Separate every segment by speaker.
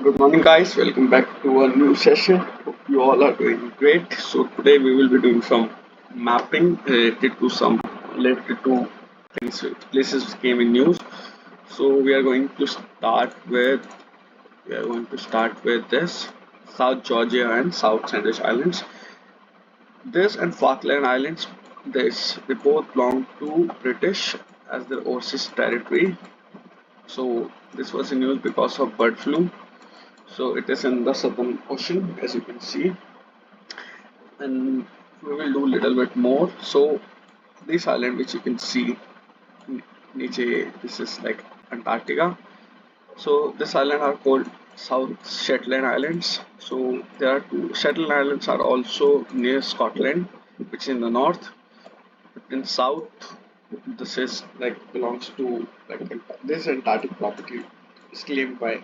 Speaker 1: Good morning, guys. Welcome back to a new session. Hope you all are doing great. So today we will be doing some mapping related to things, places which came in news. So we are going to start with this South Georgia and South Sandwich Islands. This and Falkland Islands. They both belong to British as their overseas territory. So this was in news because of bird flu. So it is in the southern ocean, as you can see, and we will do a little bit more. So this island which you can see niche, this is like Antarctica. So this island are called South Shetland Islands. So there are two Shetland Islands are also near Scotland, which is in the north. But in south, this is like belongs to like this Antarctic property is claimed by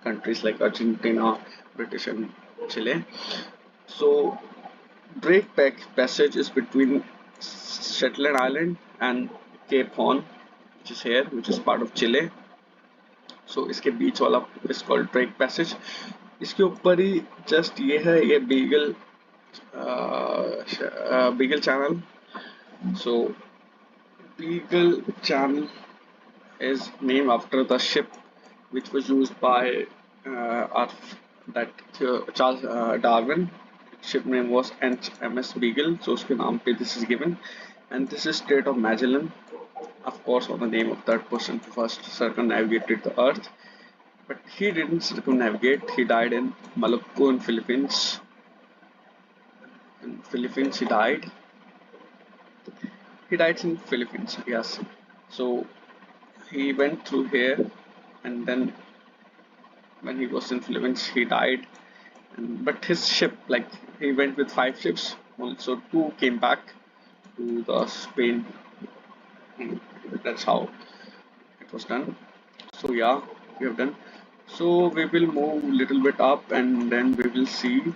Speaker 1: countries like Argentina, British and Chile. So Passage is between Shetland Island and Cape Horn, which is here, which is part of Chile. So इसके बीच वाला is called Drake Passage. इसके ऊपर ही just ये है ये Beagle Channel. So Beagle Channel is named after the ship which was used by Charles Darwin. Ship name was HMS Beagle, so उसके नाम पे this is given, and this is Strait of Magellan, of course, on the name of that person who first circumnavigated the Earth. But he didn't circumnavigate. He died in Maluku in Philippines. In Philippines, he died. He died in Philippines. Yes. So he went through here, and then when he was in Philippines, he died. But his ship, like he went with 5 ships, also 2 came back to the Spain. That's how it was done. So yeah, we have done. So we will move a little bit up, and then we will see.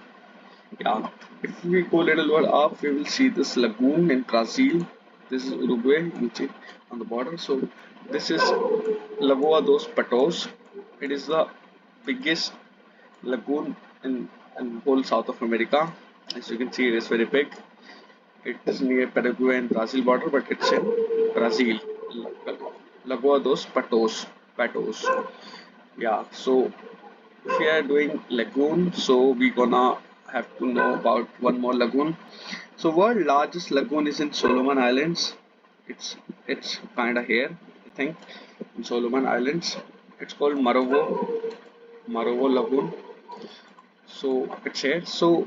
Speaker 1: Yeah, if we go a little bit up, we will see this lagoon in Brazil. This is Uruguay, on the border. So this is Lagoa dos Patos. It is the biggest lagoon in whole South of America. As you can see, it is very big. It is near Paraguay and Brazil border, but it's in Brazil. Lagoa dos Patos. Patos. Yeah. So if we are doing lagoon, so we gonna have to know about one more lagoon. So world largest lagoon is in Solomon Islands. It's kinda here, I think, in Solomon Islands. It's called Marovo Lagoon. So it's here. So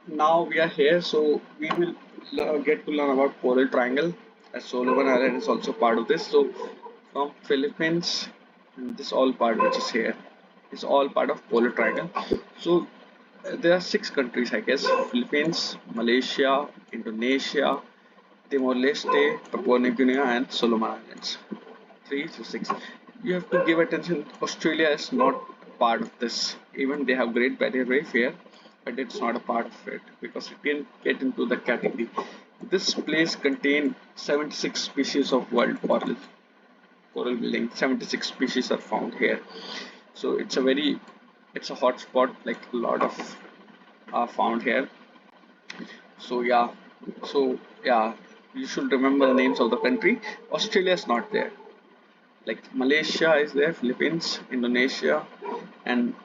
Speaker 1: now we are here. So we will get to learn about Coral Triangle, as Solomon Island is also part of this. So from Philippines, and this all part which is here is all part of Polar Triangle. So there are 6 countries, I guess: Philippines, Malaysia, Indonesia, Timor-Leste, Papua New Guinea, and Solomon Islands. 3 to 6. You have to give attention. Australia is not part of this. Even they have Great Barrier Reef here, but it's not a part of it because it didn't get into the category. This place contains 76 species of wild coral building. 76 species are found here. So it's a hot spot. Like a lot of are found here. So yeah, you should remember the names of the country. Australia is not there. Like Malaysia is there, Philippines, Indonesia, and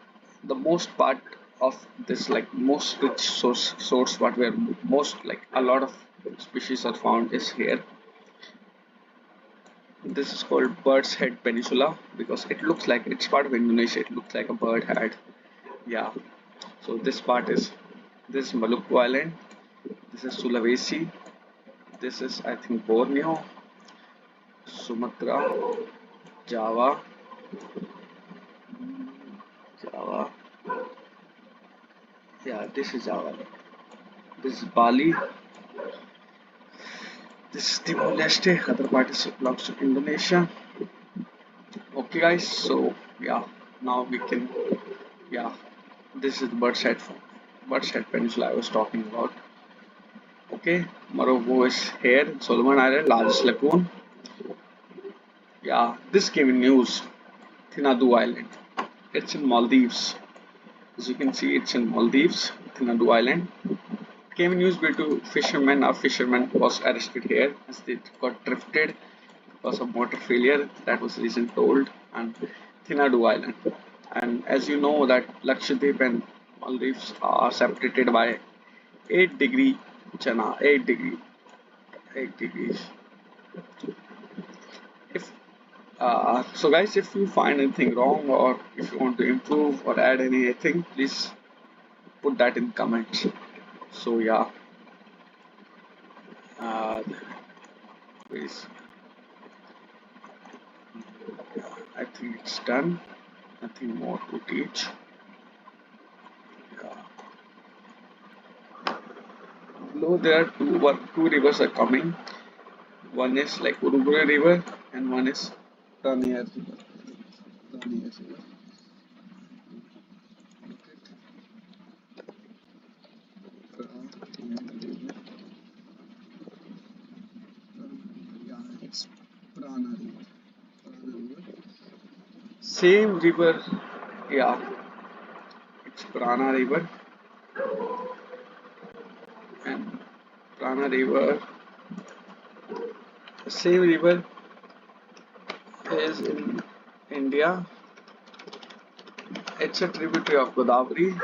Speaker 1: the most part of this, like most rich source what where most like a lot of species are found is here. This is called Bird's Head Peninsula because it looks like it's part of Indonesia. It looks like a bird head. Yeah. So this is Maluku Island. This is Sulawesi. This is, I think, Borneo, Sumatra, Java, Java. Yeah, this is Java. This is Bali. This is Timor-Leste. Other part belongs to Indonesia. Okay, guys. So yeah, now we can. Yeah, this is the Bird's Head Peninsula I was talking about. Okay, Marovo is here. Solomon Island, largest lagoon. Yeah, this came in news. Thinadu Island. It's in Maldives. As you can see, it's in Maldives, Thinadu Island. Came in news due to fishermen. A fisherman was arrested here as they got drifted because of motor failure. That was reason told. And Thinadu Island. And as you know that Lakshadweep and Maldives are separated by 8 degree Chana, 8 degrees. If so guys, if you find anything wrong or if you want to improve or add anything, please put that in comments. So yeah, uh, please, I think it's done. Nothing more to teach. Yeah. Below there are two rivers are coming. One is like Urugure River and one is Ranier River. Ranier River. Yeah, it's Prana River. Prana River. Same river, yeah, it's Prana River and Prana River. The same river is in India. It's a tributary of Godavari.